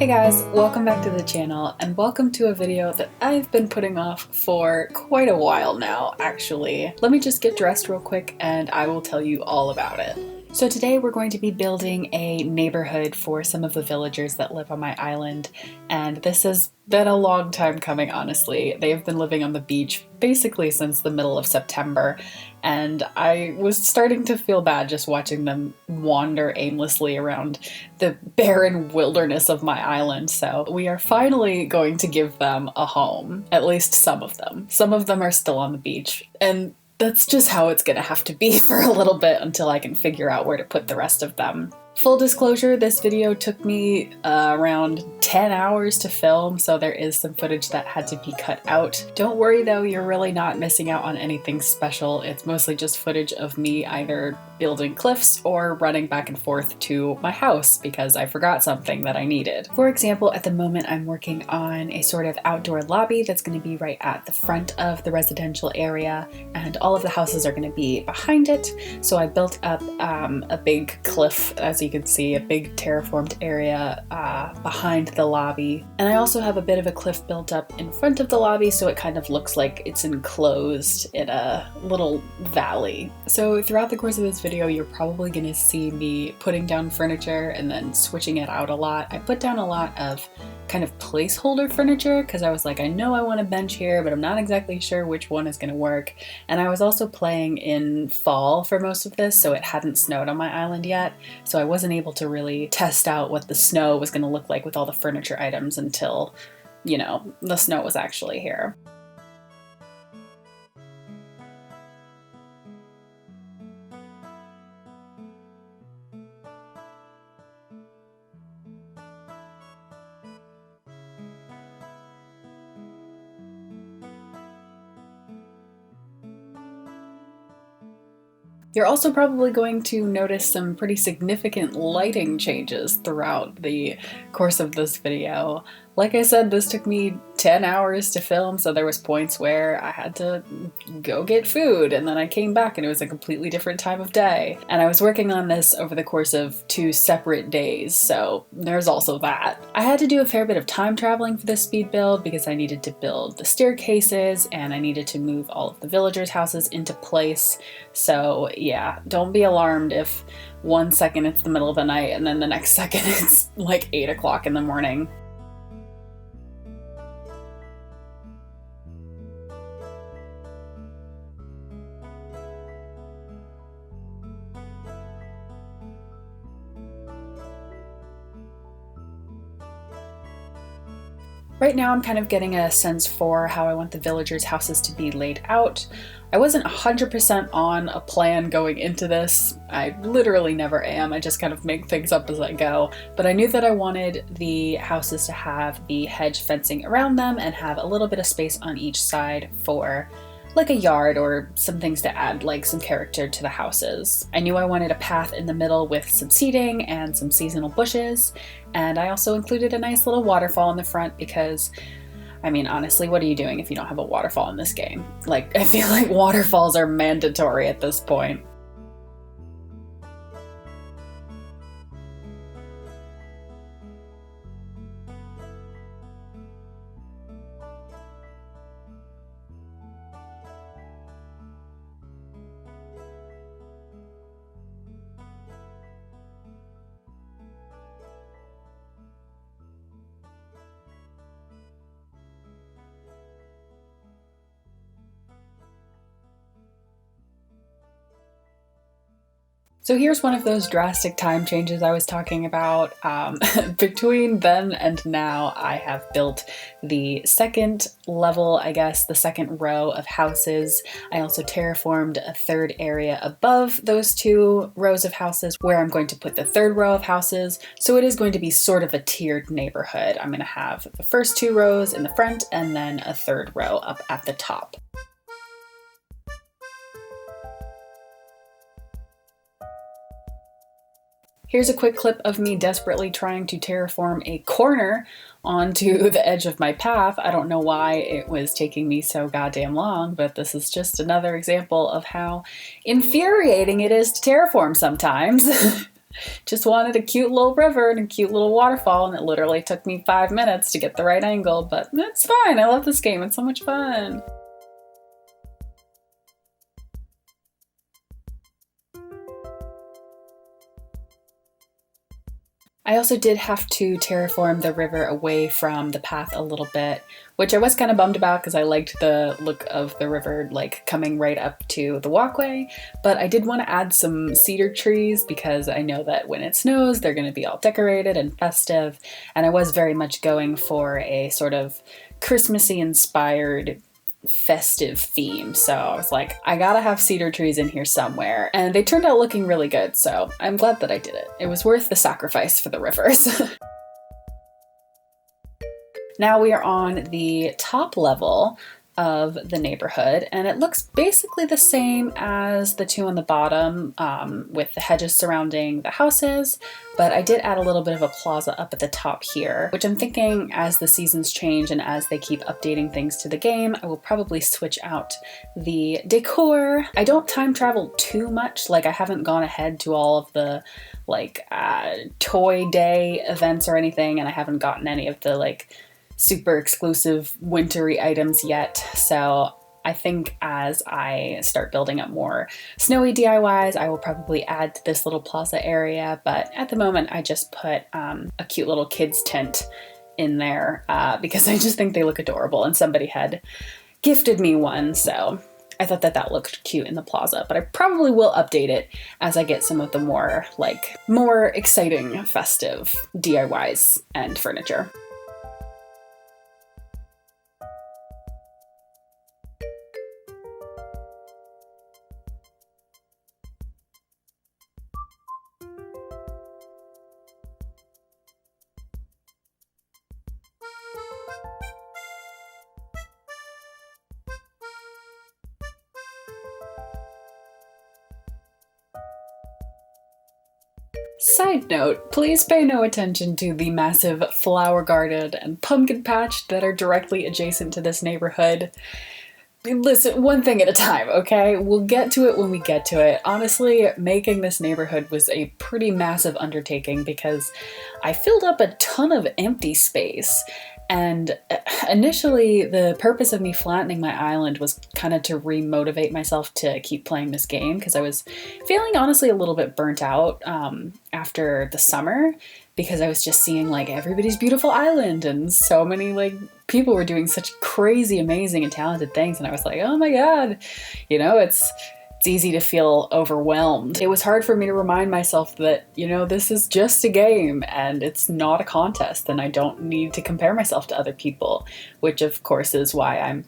Hey guys, welcome back to the channel and welcome to a video that I've been putting off for quite a while now, actually. Let me just get dressed real quick and I will tell you all about it. So today we're going to be building a neighborhood for some of the villagers that live on my island, and this has been a long time coming, honestly. They've been living on the beach basically since the middle of September, and I was starting to feel bad just watching them wander aimlessly around the barren wilderness of my island, so we are finally going to give them a home, at least some of them. Some of them are still on the beach, and that's just how it's gonna have to be for a little bit until I can figure out where to put the rest of them. Full disclosure, this video took me around 10 hours to film, so there is some footage that had to be cut out. Don't worry though, you're really not missing out on anything special. It's mostly just footage of me either building cliffs or running back and forth to my house because I forgot something that I needed. For example, at the moment I'm working on a sort of outdoor lobby that's going to be right at the front of the residential area, and all of the houses are going to be behind it. So I built up a big cliff, as you can see, a big terraformed area behind the lobby. And I also have a bit of a cliff built up in front of the lobby, so it kind of looks like it's enclosed in a little valley. So throughout the course of this video, you're probably going to see me putting down furniture and then switching it out a lot. I put down a lot of kind of placeholder furniture because I was like, I know I want a bench here, but I'm not exactly sure which one is going to work. And I was also playing in fall for most of this, so it hadn't snowed on my island yet, so I wasn't able to really test out what the snow was going to look like with all the furniture items until, you know, the snow was actually here. You're also probably going to notice some pretty significant lighting changes throughout the course of this video. Like I said, this took me 10 hours to film, so there was points where I had to go get food, and then I came back and it was a completely different time of day. And I was working on this over the course of 2 separate days, so there's also that. I had to do a fair bit of time traveling for this speed build because I needed to build the staircases and I needed to move all of the villagers' houses into place. So yeah, don't be alarmed if one second it's the middle of the night and then the next second it's like 8 o'clock in the morning. Right now I'm kind of getting a sense for how I want the villagers' houses to be laid out. I wasn't 100% on a plan going into this. I literally never am. I just kind of make things up as I go. But I knew that I wanted the houses to have the hedge fencing around them and have a little bit of space on each side for like a yard or some things to add like some character to the houses. I knew I wanted a path in the middle with some seating and some seasonal bushes, and I also included a nice little waterfall in the front because, I mean, honestly, what are you doing if you don't have a waterfall in this game? Like, I feel like waterfalls are mandatory at this point. So here's one of those drastic time changes I was talking about. Between then and now, I have built the second level, I guess, the second row of houses. I also terraformed a third area above those 2 rows of houses where I'm going to put the third row of houses. So it is going to be sort of a tiered neighborhood. I'm going to have the first 2 rows in the front and then a third row up at the top. Here's a quick clip of me desperately trying to terraform a corner onto the edge of my path. I don't know why it was taking me so goddamn long, but this is just another example of how infuriating it is to terraform sometimes. Just wanted a cute little river and a cute little waterfall, and it literally took me 5 minutes to get the right angle, but it's fine. I love this game. It's so much fun. I also did have to terraform the river away from the path a little bit, which I was kind of bummed about because I liked the look of the river like coming right up to the walkway, but I did want to add some cedar trees because I know that when it snows they're going to be all decorated and festive, and I was very much going for a sort of Christmassy inspired festive theme, so I was like, I gotta have cedar trees in here somewhere, and they turned out looking really good, so I'm glad that I did it. It was worth the sacrifice for the rivers. Now we are on the top level of the neighborhood, and it looks basically the same as the two on the bottom, with the hedges surrounding the houses, but I did add a little bit of a plaza up at the top here, which I'm thinking as the seasons change and as they keep updating things to the game, I will probably switch out the decor. I don't time travel too much, like I haven't gone ahead to all of the like toy day events or anything, and I haven't gotten any of the like super exclusive wintry items yet, so I think as I start building up more snowy DIYs, I will probably add to this little plaza area, but at the moment I just put a cute little kids tent in there because I just think they look adorable, and somebody had gifted me one, so I thought that that looked cute in the plaza, but I probably will update it as I get some of the more exciting festive DIYs and furniture. Side note, please pay no attention to the massive flower garden and pumpkin patch that are directly adjacent to this neighborhood. Listen, one thing at a time, okay? We'll get to it when we get to it. Honestly, making this neighborhood was a pretty massive undertaking because I filled up a ton of empty space. And initially, the purpose of me flattening my island was kind of to re-motivate myself to keep playing this game, because I was feeling honestly a little bit burnt out after the summer, because I was just seeing like everybody's beautiful island and so many like people were doing such crazy, amazing and talented things, and I was like, oh my god, you know, it's easy to feel overwhelmed. It was hard for me to remind myself that, you know, this is just a game and it's not a contest, and I don't need to compare myself to other people, which of course is why I'm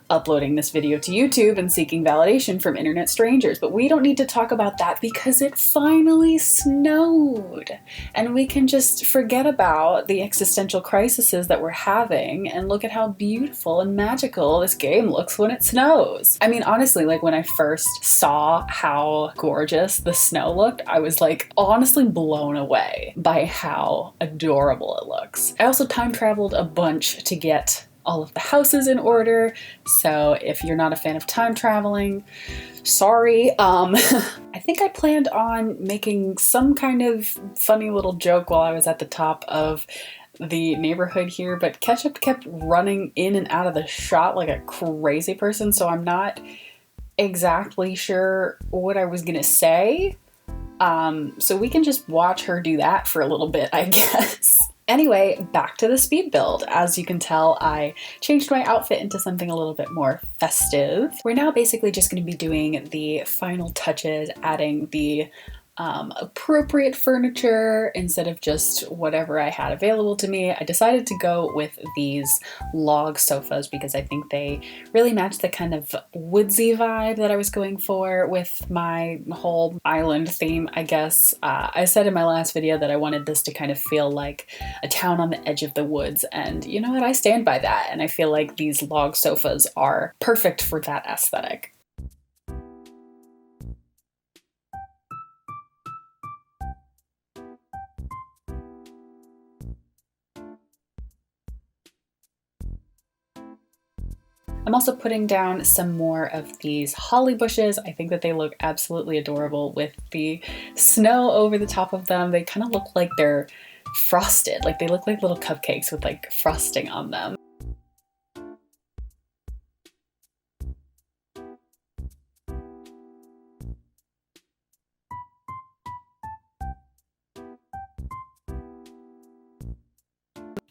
uploading this video to YouTube and seeking validation from internet strangers. But we don't need to talk about that because it finally snowed, and we can just forget about the existential crises that we're having and look at how beautiful and magical this game looks when it snows. I mean, honestly, like when I first saw how gorgeous the snow looked, I was like honestly blown away by how adorable it looks. I also time traveled a bunch to get all of the houses in order, so if you're not a fan of time traveling, sorry. I think I planned on making some kind of funny little joke while I was at the top of the neighborhood here, but Ketchup kept running in and out of the shot like a crazy person, so I'm not exactly sure what I was gonna say. So we can just watch her do that for a little bit, I guess. Anyway, back to the speed build. As you can tell, I changed my outfit into something a little bit more festive. We're now basically just going to be doing the final touches, adding the appropriate furniture instead of just whatever I had available to me. I decided to go with these log sofas because I think they really match the kind of woodsy vibe that I was going for with my whole island theme, I guess. I said in my last video that I wanted this to kind of feel like a town on the edge of the woods, and you know what, I stand by that, and I feel like these log sofas are perfect for that aesthetic. I'm also putting down some more of these holly bushes. I think that they look absolutely adorable with the snow over the top of them. They kind of look like they're frosted, like they look like little cupcakes with like frosting on them.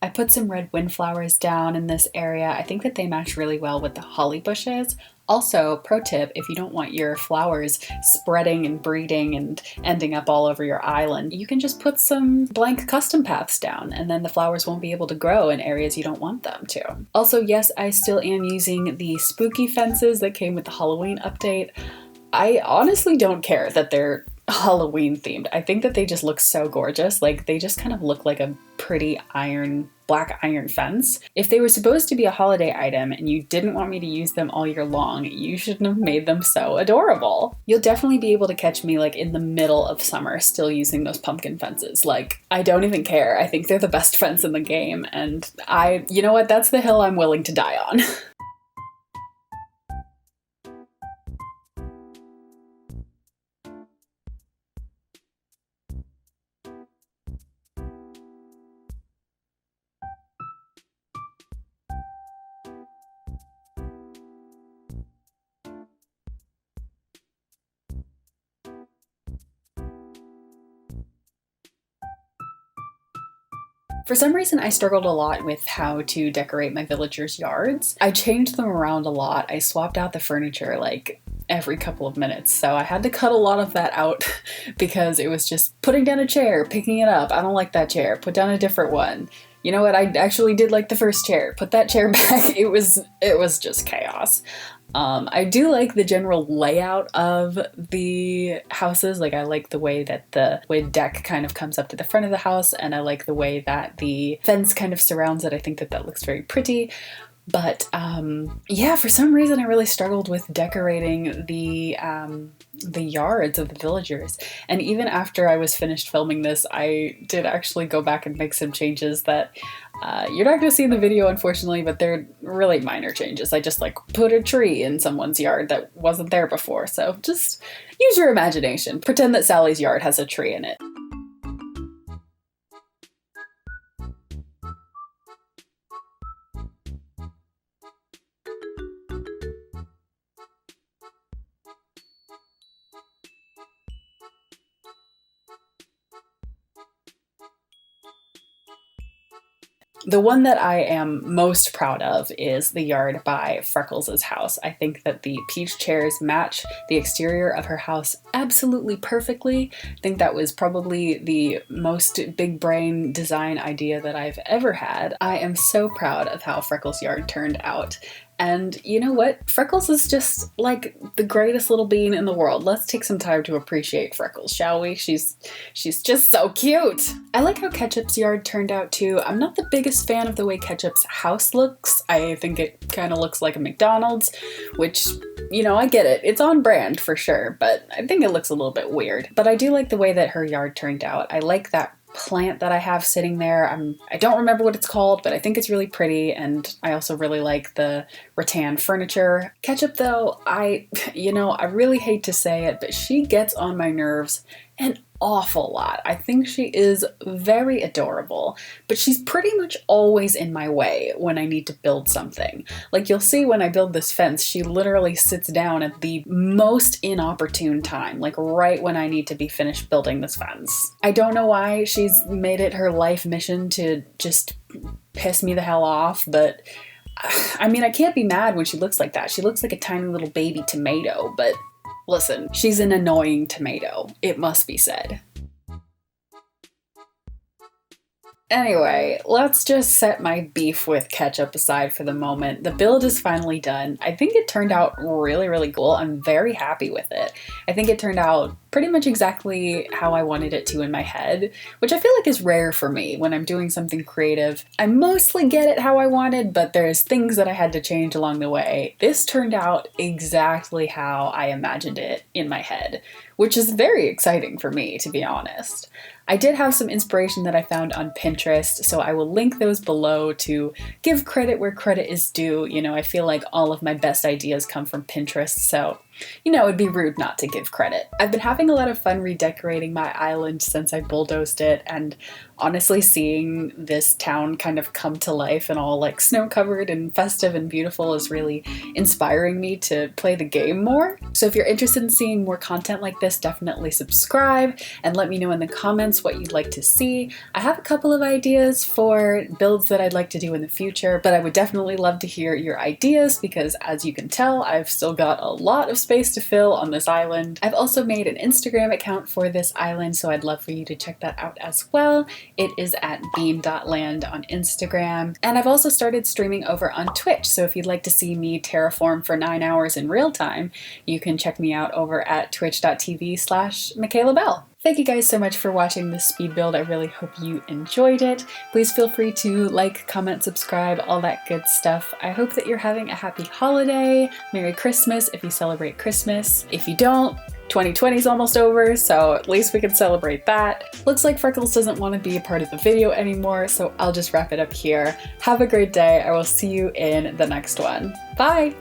I put some red windflowers down in this area. I think that they match really well with the holly bushes. Also, pro tip, if you don't want your flowers spreading and breeding and ending up all over your island, you can just put some blank custom paths down and then the flowers won't be able to grow in areas you don't want them to. Also, yes, I still am using the spooky fences that came with the Halloween update. I honestly don't care that they're Halloween themed. I think that they just look so gorgeous. Like, they just kind of look like a pretty black iron fence. If they were supposed to be a holiday item and you didn't want me to use them all year long, you shouldn't have made them so adorable. You'll definitely be able to catch me like in the middle of summer still using those pumpkin fences. Like, I don't even care. I think they're the best fence in the game, and you know what? That's the hill I'm willing to die on. For some reason, I struggled a lot with how to decorate my villagers' yards. I changed them around a lot. I swapped out the furniture like every couple of minutes, so I had to cut a lot of that out because it was just putting down a chair, picking it up. I don't like that chair. Put down a different one. You know what? I actually did like the first chair. Put that chair back. It was just chaos. I do like the general layout of the houses. Like, I like the way that the deck kind of comes up to the front of the house, and I like the way that the fence kind of surrounds it. I think that that looks very pretty. But yeah, for some reason I really struggled with decorating the yards of the villagers. And even after I was finished filming this, I did actually go back and make some changes that you're not going to see in the video, unfortunately, but they're really minor changes. I just like put a tree in someone's yard that wasn't there before. So just use your imagination. Pretend that Sally's yard has a tree in it. The one that I am most proud of is the yard by Freckles' house. I think that the peach chairs match the exterior of her house absolutely perfectly. I think that was probably the most big brain design idea that I've ever had. I am so proud of how Freckles' yard turned out. And you know what? Freckles is just like the greatest little bean in the world. Let's take some time to appreciate Freckles, shall we? She's just so cute. I like how Ketchup's yard turned out too. I'm not the biggest fan of the way Ketchup's house looks. I think it kind of looks like a McDonald's, which, you know, I get it. It's on brand for sure, but I think it looks a little bit weird. But I do like the way that her yard turned out. I like that plant that I have sitting there. I don't remember what it's called, but I think it's really pretty, and I also really like the rattan furniture. Ketchup though, I really hate to say it, but she gets on my nerves an awful lot. I think she is very adorable, but she's pretty much always in my way when I need to build something. Like, you'll see when I build this fence, she literally sits down at the most inopportune time, like right when I need to be finished building this fence. I don't know why she's made it her life mission to just piss me the hell off, but I mean, I can't be mad when she looks like that. She looks like a tiny little baby tomato, but listen, she's an annoying tomato, it must be said. Anyway, let's just set my beef with Ketchup aside for the moment. The build is finally done. I think it turned out really, really cool. I'm very happy with it. I think it turned out pretty much exactly how I wanted it to in my head, which I feel like is rare for me when I'm doing something creative. I mostly get it how I wanted, but there's things that I had to change along the way. This turned out exactly how I imagined it in my head, which is very exciting for me, to be honest. I did have some inspiration that I found on Pinterest, so I will link those below to give credit where credit is due. You know, I feel like all of my best ideas come from Pinterest, so you know, it'd be rude not to give credit. I've been having a lot of fun redecorating my island since I bulldozed it, and honestly seeing this town kind of come to life and all like snow covered and festive and beautiful is really inspiring me to play the game more. So if you're interested in seeing more content like this, definitely subscribe and let me know in the comments what you'd like to see. I have a couple of ideas for builds that I'd like to do in the future, but I would definitely love to hear your ideas because as you can tell, I've still got a lot of space to fill on this island. I've also made an Instagram account for this island, so I'd love for you to check that out as well. It is at bean.land on Instagram. And I've also started streaming over on Twitch, so if you'd like to see me terraform for 9 hours in real time, you can check me out over at twitch.tv/MichaelaBell. Thank you guys so much for watching this speed build. I really hope you enjoyed it. Please feel free to like, comment, subscribe, all that good stuff. I hope that you're having a happy holiday. Merry Christmas if you celebrate Christmas. If you don't, 2020 is almost over, so at least we can celebrate that. Looks like Freckles doesn't want to be a part of the video anymore, so I'll just wrap it up here. Have a great day. I will see you in the next one. Bye!